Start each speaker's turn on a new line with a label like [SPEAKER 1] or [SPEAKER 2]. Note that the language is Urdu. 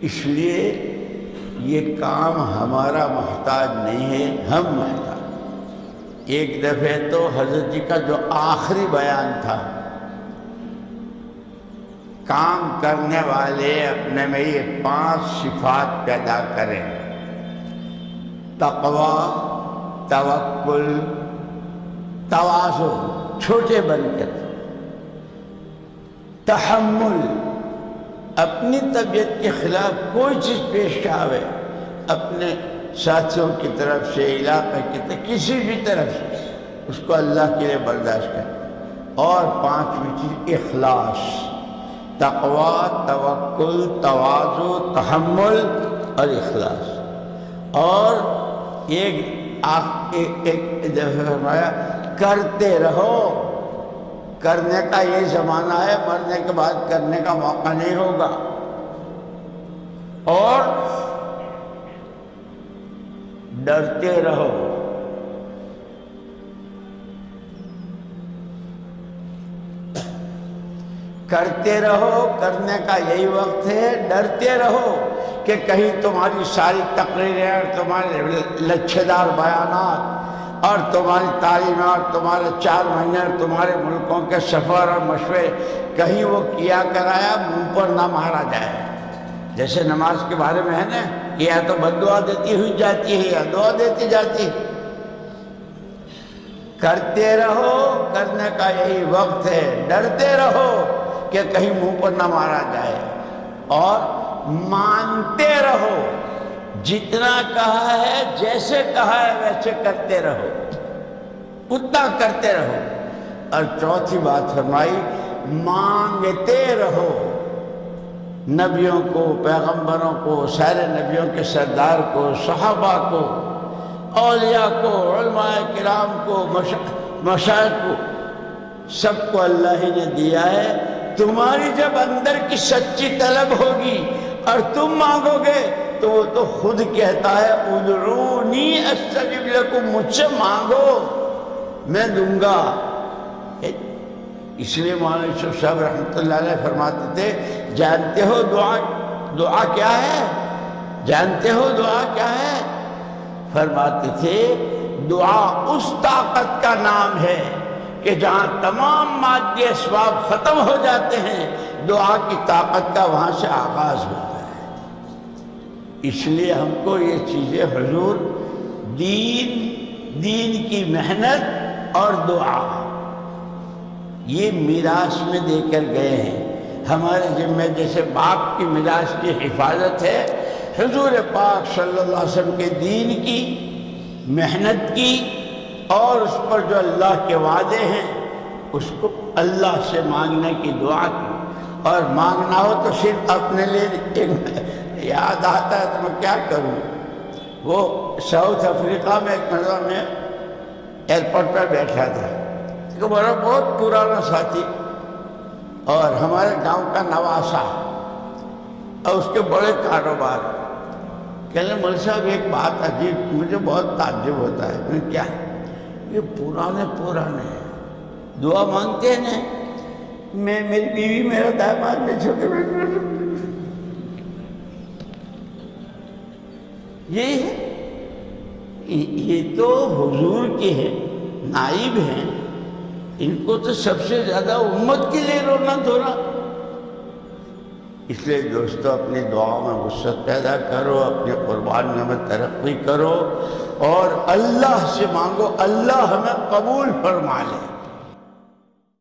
[SPEAKER 1] اس لیے یہ کام ہمارا محتاج نہیں ہے، ہم محتاج۔ ایک دفعہ تو حضرت جی کا جو آخری بیان تھا، کام کرنے والے اپنے میں یہ 5 صفات پیدا کریں: تقوی، توکل، تواضع، چھوٹے بن کر، تحمل، اپنی طبیعت کے خلاف کوئی چیز پیش آوے، اپنے ساتھیوں کی طرف سے، علاقے کی طرف، کسی بھی طرف سے اس کو اللہ کے لیے برداشت کرے۔ اور 5ویں چیز اخلاص، تقوی، توکل، تواضع، تحمل اور اخلاص۔ اور ایک دفعہ فرمایا کرتے رہو۔ کرنے کا یہ زمانہ ہے، مرنے کے بعد کرنے کا موقع نہیں ہوگا۔ اور ڈرتے رہو۔ کرتے رہو، کرنے کا یہی وقت ہے، ڈرتے رہو کہ کہیں تمہاری ساری تقریریں اور تمہارے لچھے دار بیانات اور تمہاری تعلیم اور تمہارے 4 مہینے اور تمہارے ملکوں کے سفر اور مشورے کہیں وہ کیا کرایا منہ پر نہ مارا جائے۔ جیسے نماز کے بارے میں ہے نا کہ یا تو بد دعا دیتی ہوئی جاتی ہے یا دعا دیتی جاتی ہے۔ کرتے رہو، کرنے کا یہی وقت ہے، ڈرتے رہو کہ کہیں منہ پر نہ مارا جائے، اور مانتے رہو۔ جتنا کہا ہے، جیسے کہا ہے ویسے کرتے رہو، اتنا کرتے رہو۔ اور چوتھی بات فرمائی مانگتے رہو۔ نبیوں کو، پیغمبروں کو، سارے نبیوں کے سردار کو، صحابہ کو، اولیاء کو، علماء کرام کو، مشائخ کو، سب کو اللہ ہی نے دیا ہے۔ تمہاری جب اندر کی سچی طلب ہوگی اور تم مانگو گے تو وہ تو خود کہتا ہے ادعونی استجب لکم، مجھ سے مانگو میں دوں گا۔ اس لیے مولانا یوسف صاحب رحمۃ اللہ علیہ فرماتے تھے جانتے ہو دعا کیا ہے؟ جانتے ہو دعا کیا ہے؟ فرماتے تھے دعا اس طاقت کا نام ہے کہ جہاں تمام مادی اسباب ختم ہو جاتے ہیں، دعا کی طاقت کا وہاں سے آغاز ہوتا ہے۔ اس لیے ہم کو یہ چیزیں حضور دین کی محنت اور دعا یہ میراث میں دے کر گئے ہیں۔ ہمارے ذمہ جیسے باپ کی میراث کی حفاظت ہے، حضور پاک صلی اللہ علیہ وسلم کے دین کی محنت کی اور اس پر جو اللہ کے وعدے ہیں اس کو اللہ سے مانگنے کی دعا کی۔ اور مانگنا ہو تو صرف اپنے لیے یاد آتا ہے تو میں کیا کروں۔ وہ ساؤتھ افریقہ میں ایک مرتبہ میں ایئرپورٹ پر بیٹھا تھا، کہ میرا بہت پرانا ساتھی اور ہمارے گاؤں کا نواسا اور اس کے بڑے کاروبار۔ کہنے مول صاحب ایک بات عجیب، مجھے بہت تعجب ہوتا ہے۔ میں کیا؟ یہ پرانے دعا مانگتے ہیں نا، میں، میری بیوی، میرا داماد، میں چھوٹے یہ ہے، یہ تو حضور کے ہیں، نائب ہیں، ان کو تو سب سے زیادہ امت کے لیے رونا دھونا۔ اس لیے دوستو اپنی دعاؤں میں وسعت پیدا کرو، اپنی قربانیوں میں ترقی کرو اور اللہ سے مانگو اللہ ہمیں قبول فرما لے۔